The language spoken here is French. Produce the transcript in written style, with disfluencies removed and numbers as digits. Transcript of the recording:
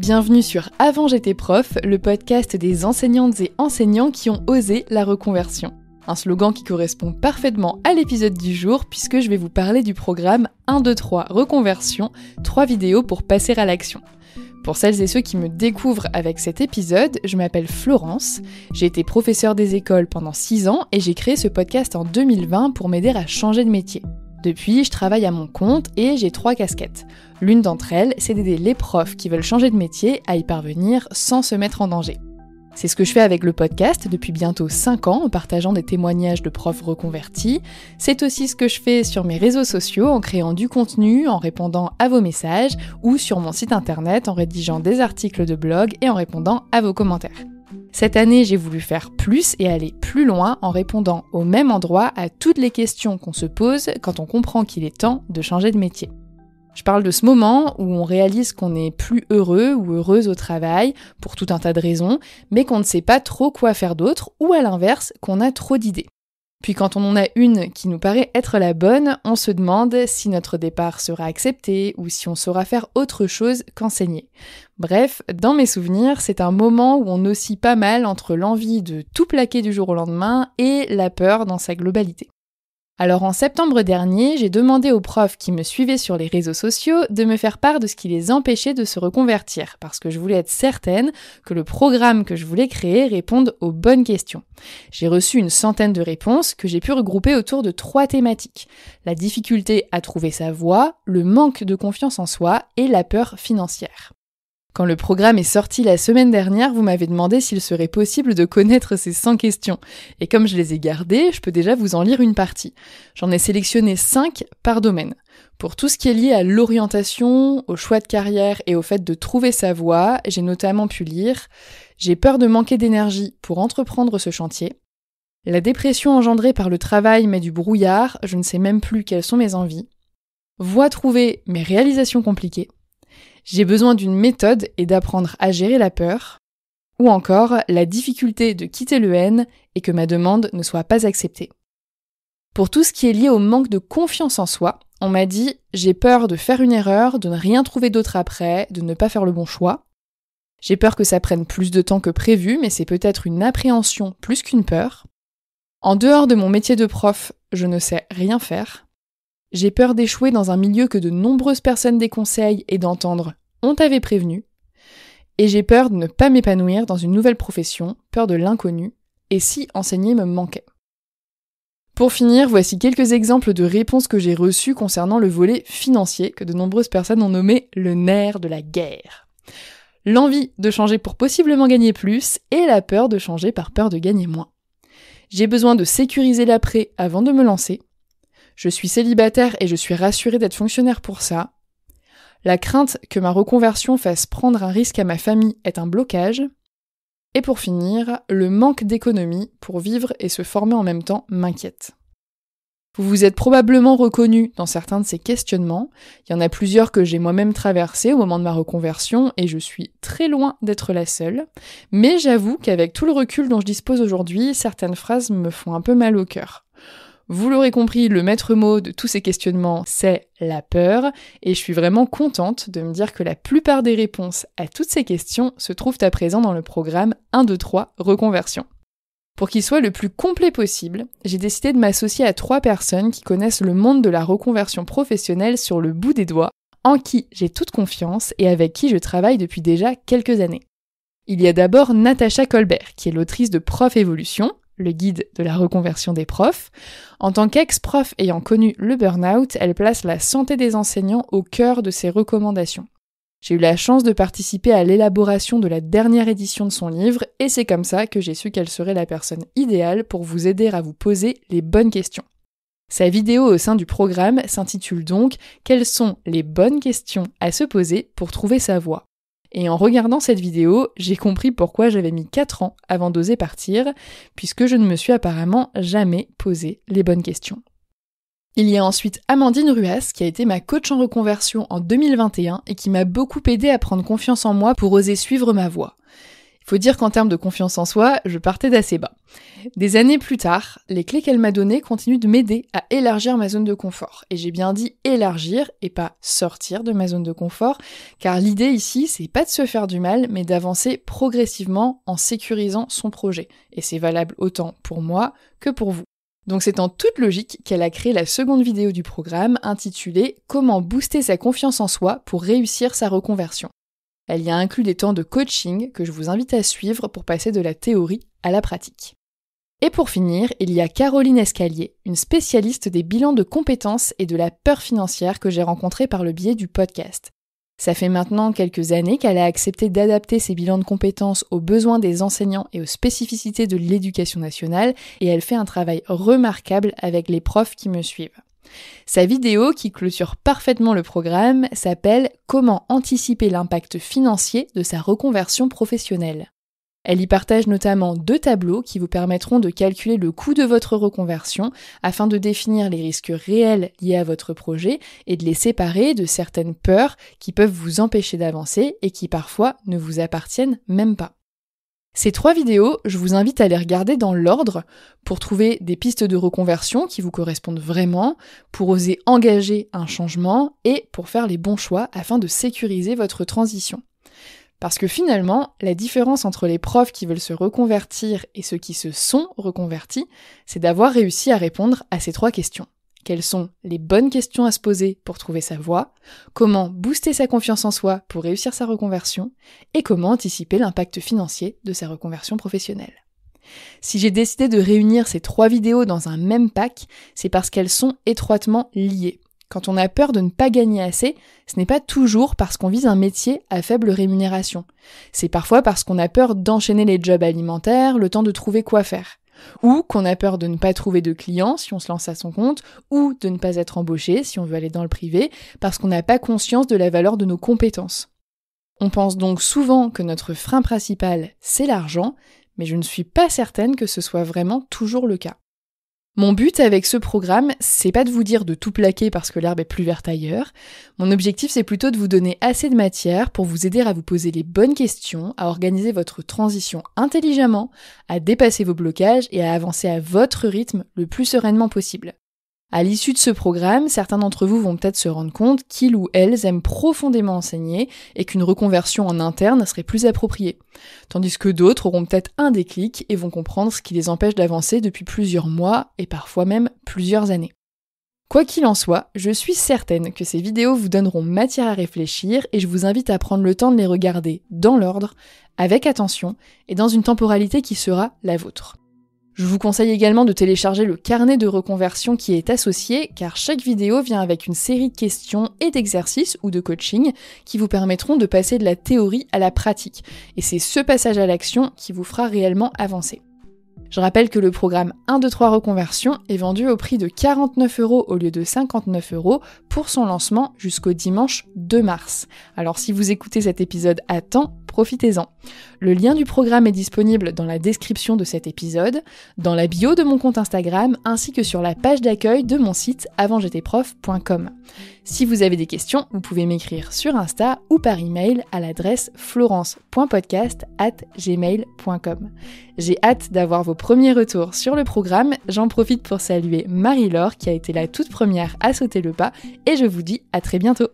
Bienvenue sur Avant j'étais prof, le podcast des enseignantes et enseignants qui ont osé la reconversion. Un slogan qui correspond parfaitement à l'épisode du jour puisque je vais vous parler du programme 1, 2, 3 reconversion, 3 vidéos pour passer à l'action. Pour celles et ceux qui me découvrent avec cet épisode, je m'appelle Florence, j'ai été professeure des écoles pendant 6 ans et j'ai créé ce podcast en 2020 pour m'aider à changer de métier. Depuis, je travaille à mon compte et j'ai 3 casquettes. L'une d'entre elles, c'est d'aider les profs qui veulent changer de métier à y parvenir sans se mettre en danger. C'est ce que je fais avec le podcast depuis bientôt 5 ans en partageant des témoignages de profs reconvertis. C'est aussi ce que je fais sur mes réseaux sociaux en créant du contenu, en répondant à vos messages ou sur mon site internet en rédigeant des articles de blog et en répondant à vos commentaires. Cette année, j'ai voulu faire plus et aller plus loin en répondant au même endroit à toutes les questions qu'on se pose quand on comprend qu'il est temps de changer de métier. Je parle de ce moment où on réalise qu'on n'est plus heureux ou heureuse au travail, pour tout un tas de raisons, mais qu'on ne sait pas trop quoi faire d'autre, ou à l'inverse, qu'on a trop d'idées. Puis quand on en a une qui nous paraît être la bonne, on se demande si notre départ sera accepté ou si on saura faire autre chose qu'enseigner. Bref, dans mes souvenirs, c'est un moment où on oscille pas mal entre l'envie de tout plaquer du jour au lendemain et la peur dans sa globalité. Alors en septembre dernier, j'ai demandé aux profs qui me suivaient sur les réseaux sociaux de me faire part de ce qui les empêchait de se reconvertir, parce que je voulais être certaine que le programme que je voulais créer réponde aux bonnes questions. J'ai reçu une centaine de réponses que j'ai pu regrouper autour de 3 thématiques. La difficulté à trouver sa voie, le manque de confiance en soi et la peur financière. Quand le programme est sorti la semaine dernière, vous m'avez demandé s'il serait possible de connaître ces 100 questions. Et comme je les ai gardées, je peux déjà vous en lire une partie. J'en ai sélectionné 5 par domaine. Pour tout ce qui est lié à l'orientation, au choix de carrière et au fait de trouver sa voie, j'ai notamment pu lire « J'ai peur de manquer d'énergie pour entreprendre ce chantier ». La dépression engendrée par le travail met du brouillard, je ne sais même plus quelles sont mes envies. Voie trouvée, mais réalisation compliquée. J'ai besoin d'une méthode et d'apprendre à gérer la peur. Ou encore, la difficulté de quitter le N et que ma demande ne soit pas acceptée. Pour tout ce qui est lié au manque de confiance en soi, on m'a dit « J'ai peur de faire une erreur, de ne rien trouver d'autre après, de ne pas faire le bon choix. J'ai peur que ça prenne plus de temps que prévu, mais c'est peut-être une appréhension plus qu'une peur. En dehors de mon métier de prof, je ne sais rien faire. J'ai peur d'échouer dans un milieu que de nombreuses personnes déconseillent et d'entendre « on t'avait prévenu ». Et j'ai peur de ne pas m'épanouir dans une nouvelle profession, peur de l'inconnu, et si enseigner me manquait. Pour finir, voici quelques exemples de réponses que j'ai reçues concernant le volet financier que de nombreuses personnes ont nommé le nerf de la guerre. L'envie de changer pour possiblement gagner plus et la peur de changer par peur de gagner moins. J'ai besoin de sécuriser l'après avant de me lancer. Je suis célibataire et je suis rassurée d'être fonctionnaire pour ça. La crainte que ma reconversion fasse prendre un risque à ma famille est un blocage. Et pour finir, le manque d'économie pour vivre et se former en même temps m'inquiète. Vous vous êtes probablement reconnu dans certains de ces questionnements. Il y en a plusieurs que j'ai moi-même traversés au moment de ma reconversion et je suis très loin d'être la seule. Mais j'avoue qu'avec tout le recul dont je dispose aujourd'hui, certaines phrases me font un peu mal au cœur. Vous l'aurez compris, le maître mot de tous ces questionnements, c'est la peur, et je suis vraiment contente de me dire que la plupart des réponses à toutes ces questions se trouvent à présent dans le programme 1, 2, 3 reconversion. Pour qu'il soit le plus complet possible, j'ai décidé de m'associer à 3 personnes qui connaissent le monde de la reconversion professionnelle sur le bout des doigts, en qui j'ai toute confiance et avec qui je travaille depuis déjà quelques années. Il y a d'abord Natacha Colbert, qui est l'autrice de Prof Évolution, le guide de la reconversion des profs. En tant qu'ex-prof ayant connu le burn-out, elle place la santé des enseignants au cœur de ses recommandations. J'ai eu la chance de participer à l'élaboration de la dernière édition de son livre et c'est comme ça que j'ai su qu'elle serait la personne idéale pour vous aider à vous poser les bonnes questions. Sa vidéo au sein du programme s'intitule donc « Quelles sont les bonnes questions à se poser pour trouver sa voie ?» Et en regardant cette vidéo, j'ai compris pourquoi j'avais mis 4 ans avant d'oser partir, puisque je ne me suis apparemment jamais posé les bonnes questions. Il y a ensuite Amandine Ruas, qui a été ma coach en reconversion en 2021 et qui m'a beaucoup aidé à prendre confiance en moi pour oser suivre ma voie. Il faut dire qu'en termes de confiance en soi, je partais d'assez bas. Des années plus tard, les clés qu'elle m'a données continuent de m'aider à élargir ma zone de confort. Et j'ai bien dit élargir et pas sortir de ma zone de confort, car l'idée ici, c'est pas de se faire du mal, mais d'avancer progressivement en sécurisant son projet. Et c'est valable autant pour moi que pour vous. Donc c'est en toute logique qu'elle a créé la seconde vidéo du programme intitulée « Comment booster sa confiance en soi pour réussir sa reconversion ». Elle y a inclus des temps de coaching que je vous invite à suivre pour passer de la théorie à la pratique. Et pour finir, il y a Caroline Escalier, une spécialiste des bilans de compétences et de la peur financière que j'ai rencontrée par le biais du podcast. Ça fait maintenant quelques années qu'elle a accepté d'adapter ses bilans de compétences aux besoins des enseignants et aux spécificités de l'éducation nationale, et elle fait un travail remarquable avec les profs qui me suivent. Sa vidéo, qui clôture parfaitement le programme, s'appelle « Comment anticiper l'impact financier de sa reconversion professionnelle ». Elle y partage notamment 2 tableaux qui vous permettront de calculer le coût de votre reconversion afin de définir les risques réels liés à votre projet et de les séparer de certaines peurs qui peuvent vous empêcher d'avancer et qui parfois ne vous appartiennent même pas. Ces 3 vidéos, je vous invite à les regarder dans l'ordre pour trouver des pistes de reconversion qui vous correspondent vraiment, pour oser engager un changement et pour faire les bons choix afin de sécuriser votre transition. Parce que finalement, la différence entre les profs qui veulent se reconvertir et ceux qui se sont reconvertis, c'est d'avoir réussi à répondre à ces 3 questions. Quelles sont les bonnes questions à se poser pour trouver sa voie, comment booster sa confiance en soi pour réussir sa reconversion, et comment anticiper l'impact financier de sa reconversion professionnelle. Si j'ai décidé de réunir ces 3 vidéos dans un même pack, c'est parce qu'elles sont étroitement liées. Quand on a peur de ne pas gagner assez, ce n'est pas toujours parce qu'on vise un métier à faible rémunération. C'est parfois parce qu'on a peur d'enchaîner les jobs alimentaires, le temps de trouver quoi faire. Ou qu'on a peur de ne pas trouver de clients si on se lance à son compte, ou de ne pas être embauché si on veut aller dans le privé, parce qu'on n'a pas conscience de la valeur de nos compétences. On pense donc souvent que notre frein principal, c'est l'argent, mais je ne suis pas certaine que ce soit vraiment toujours le cas. Mon but avec ce programme, c'est pas de vous dire de tout plaquer parce que l'herbe est plus verte ailleurs. Mon objectif, c'est plutôt de vous donner assez de matière pour vous aider à vous poser les bonnes questions, à organiser votre transition intelligemment, à dépasser vos blocages et à avancer à votre rythme le plus sereinement possible. À l'issue de ce programme, certains d'entre vous vont peut-être se rendre compte qu'ils ou elles aiment profondément enseigner et qu'une reconversion en interne serait plus appropriée. Tandis que d'autres auront peut-être un déclic et vont comprendre ce qui les empêche d'avancer depuis plusieurs mois et parfois même plusieurs années. Quoi qu'il en soit, je suis certaine que ces vidéos vous donneront matière à réfléchir et je vous invite à prendre le temps de les regarder dans l'ordre, avec attention et dans une temporalité qui sera la vôtre. Je vous conseille également de télécharger le carnet de reconversion qui est associé, car chaque vidéo vient avec une série de questions et d'exercices ou de coaching qui vous permettront de passer de la théorie à la pratique. Et c'est ce passage à l'action qui vous fera réellement avancer. Je rappelle que le programme 1, 2, 3 reconversion est vendu au prix de 49 € au lieu de 59 € pour son lancement jusqu'au dimanche 2 mars. Alors si vous écoutez cet épisode à temps, profitez-en. Le lien du programme est disponible dans la description de cet épisode, dans la bio de mon compte Instagram, ainsi que sur la page d'accueil de mon site avantjtprof.com. Si vous avez des questions, vous pouvez m'écrire sur Insta ou par email à l'adresse florence.podcast@gmail.com. J'ai hâte d'avoir vos premiers retours sur le programme. J'en profite pour saluer Marie-Laure qui a été la toute première à sauter le pas et je vous dis à très bientôt.